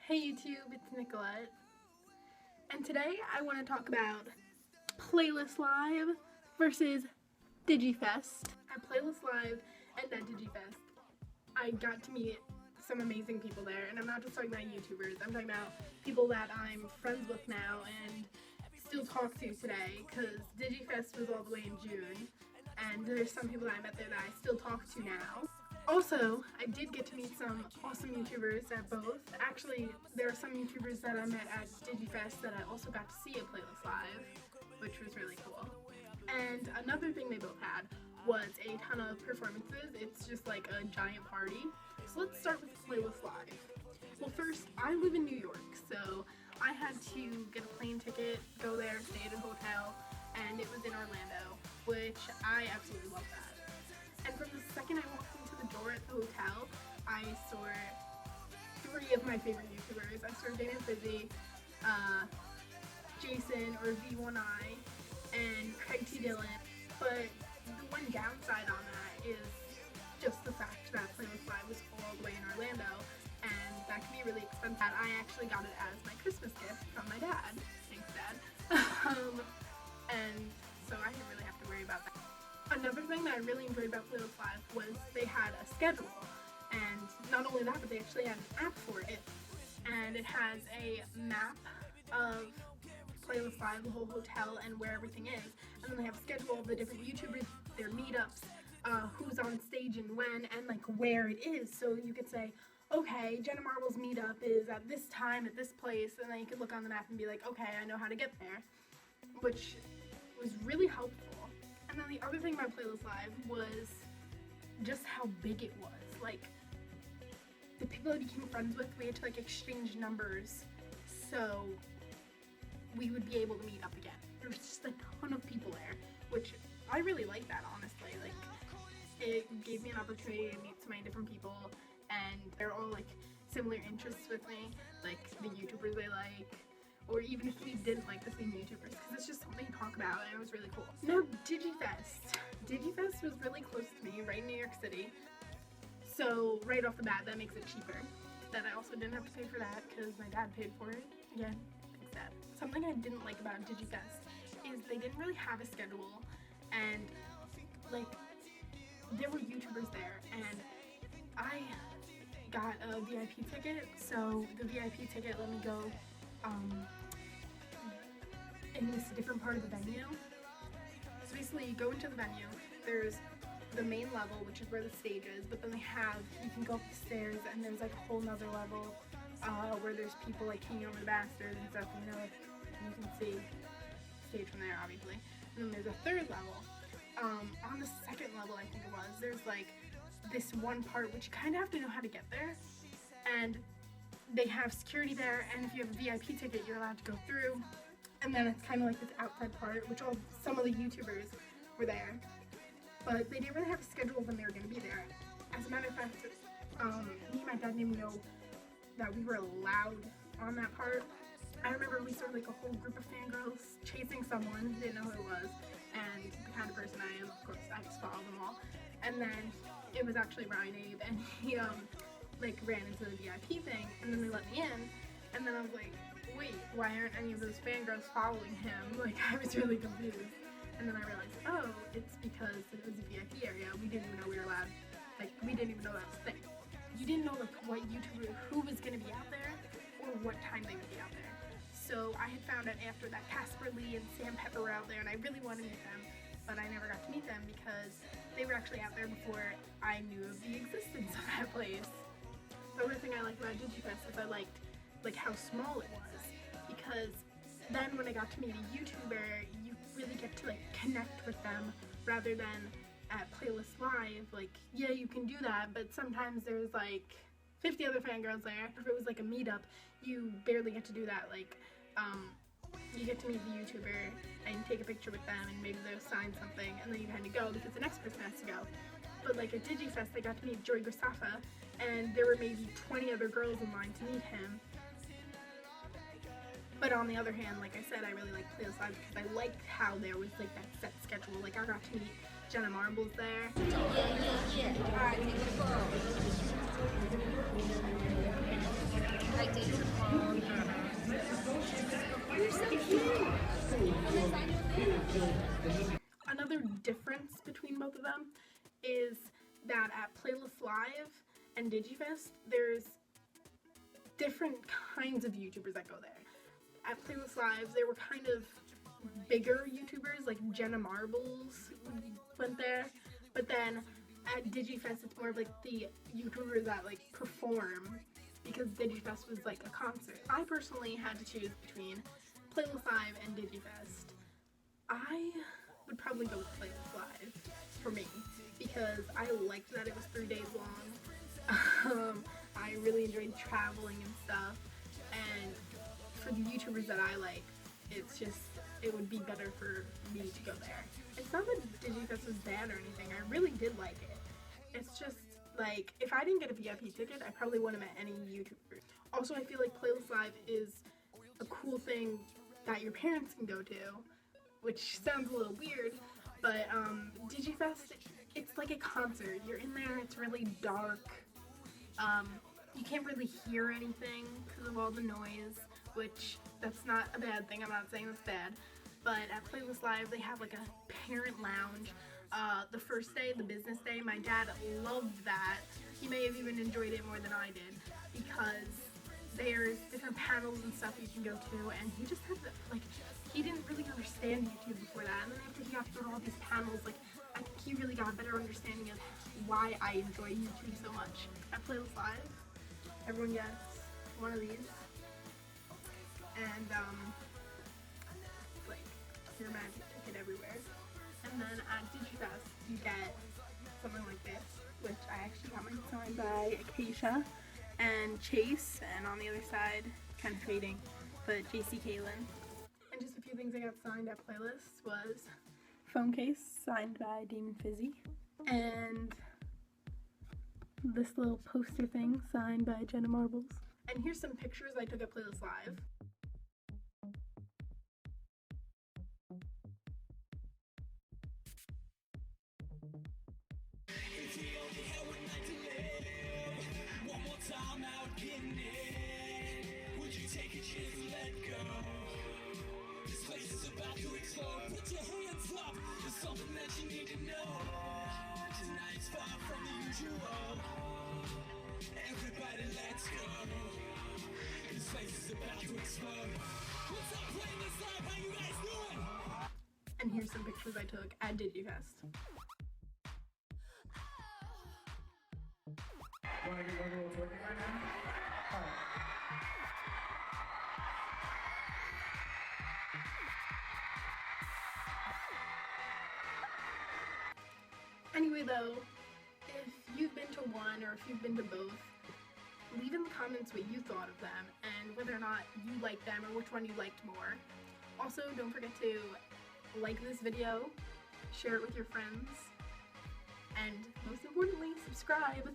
Hey YouTube, it's Nicolette, and today I want to talk about Playlist Live versus DigiFest. At Playlist Live and at DigiFest, I got to meet some amazing people there, and I'm not just talking about YouTubers, I'm talking about people that I'm friends with now and still talk to today, because DigiFest was all the way in June, and there's some people that I met there that I still talk to now. Also, I did get to meet some awesome YouTubers at both. Actually, there are some YouTubers that I met at DigiFest that I also got to see at Playlist Live, which was really cool. And another thing they both had was a ton of performances. It's just like a giant party. So let's start with Playlist Live. Well, first, I live in New York, so I had to get a plane ticket, go there, stay at a hotel, and it was in Orlando, which I absolutely love that. And from the second I walked into the door at the hotel, I saw three of my favorite YouTubers. I saw Dana Fizzy, Jason or V1I, and Craig T. Dillon. But the one downside on that is just the fact that Playlist Live was all the way in Orlando, and that can be really expensive. I actually got it as my Christmas gift from my dad. Thanks, Dad. And so I didn't really have to worry about that. Another thing that I really enjoyed about Playlist Live was they had a schedule, and not only that, but they actually had an app for it, and it has a map of Playlist Live, the whole hotel, and where everything is, and then they have a schedule of the different YouTubers, their meetups, who's on stage and when, and like where it is, so you could say, okay, Jenna Marbles meetup is at this time at this place, and then you could look on the map and be like, okay, I know how to get there, which was really helpful. And then the other thing about Playlist Live was just how big it was. Like, the people I became friends with, we had to like exchange numbers so we would be able to meet up again. There was just a ton of people there, which I really like that, honestly. Like, it gave me an opportunity to meet so many different people, and they're all like similar interests with me, like the YouTubers I like, or even if we didn't like the same YouTubers, because it's just something to talk about, and it was really cool. Now, DigiFest. DigiFest was really close to me, right in New York City, so right off the bat, that makes it cheaper. That I also didn't have to pay for that, because my dad paid for it. Again, thanks, Dad. Something I didn't like about DigiFest is they didn't really have a schedule, and like, there were YouTubers there, and I got a VIP ticket, so the VIP ticket let me go in this different part of the venue. So basically, you go into the venue, there's the main level, which is where the stage is, but then you can go up the stairs, and there's like a whole nother level where there's people like King Over the Bastards and stuff, you know, like, you can see the stage from there, obviously. And then there's a third level. On the second level, I think it was, there's like this one part which you kind of have to know how to get there, and they have security there, and if you have a VIP ticket, you're allowed to go through. And then it's kind of like this outside part, which some of the YouTubers were there, but they didn't really have a schedule when they were going to be there. As a matter of fact, me and my dad didn't even know that we were allowed on that part. I remember we saw like a whole group of fangirls chasing someone, didn't know who it was, and the kind of person I am, of course, I just followed them all. And then it was actually Ryan Abe, and he like ran into the VIP thing, and then they let me in, and then I was like, wait, why aren't any of those fangirls following him? Like, I was really confused. And then I realized, oh, it's because it was a VIP area. We didn't even know we were allowed, like, we didn't even know that was a thing. You didn't know, like, what YouTuber, who was going to be out there, or what time they would be out there. So I had found out after that Casper Lee and Sam Pepper were out there, and I really wanted to meet them, but I never got to meet them because they were actually out there before I knew of the existence of that place. The other thing I liked about DigiFest is I liked like how small it was, because then when I got to meet a YouTuber, you really get to like connect with them, rather than at Playlist Live. Like, yeah, you can do that, but sometimes there's like 50 other fangirls there. If it was like a meetup, you barely get to do that. Like, you get to meet the YouTuber and take a picture with them, and maybe they'll sign something, and then you kind of go because the next person has to go. But like at DigiFest, I got to meet Joey Graceffa, and there were maybe 20 other girls in line to meet him. But on the other hand, like I said, I really liked Playlist Live because I liked how there was like that set schedule. Like, I got to meet Jenna Marbles there. Yeah. Alright, take the phone. Like, take the phone. Another difference between both of them is that at Playlist Live and Digifest, there's different kinds of YouTubers that go there. At Playlist Live, they were kind of bigger YouTubers, like Jenna Marbles went there, but then at Digifest, it's more of like the YouTubers that like perform, because Digifest was like a concert. I personally had to choose between Playlist Live and Digifest. I would probably go with Playlist Live for me, because I liked that it was 3 days long. I really enjoyed traveling and stuff, and for the YouTubers that I like, it's just, it would be better for me to go there. It's not that Digifest was bad or anything, I really did like it. It's just, like, if I didn't get a VIP ticket, I probably wouldn't have met any YouTubers. Also, I feel like Playlist Live is a cool thing that your parents can go to, which sounds a little weird, but Digifest, it's like a concert. You're in there, it's really dark. You can't really hear anything because of all the noise, which that's not a bad thing. I'm not saying that's bad. But at Playlist Live, they have like a parent lounge. The first day, the business day, my dad loved that. He may have even enjoyed it more than I did, because there's different panels and stuff you can go to, and he just had, like, he didn't really understand YouTube before that, and then after he got through all these panels, like, I think he really got a better understanding of why I enjoy YouTube so much. At Playlist Live, everyone gets one of these, and like your magic ticket everywhere. And then at Digifest, you get something like this, which I actually got mine signed by Acacia and Chase, and on the other side, kind of fading, but JC Kaylin. And just a few things I got signed at Playlist was phone case signed by Demon Fizzy, and this little poster thing signed by Jenna Marbles. And here's some pictures I took at Playlist Live. Put your hands up, there's something that you need to know. Tonight's far from the usual. Everybody, let's go. This place is about to explode. What's up, Playlist Live? How you guys doing? And here's some pictures I took at Digifest. Want to get one little twerking right now? All right. Anyway though, if you've been to one or if you've been to both, leave in the comments what you thought of them and whether or not you liked them or which one you liked more. Also, don't forget to like this video, share it with your friends, and most importantly, subscribe.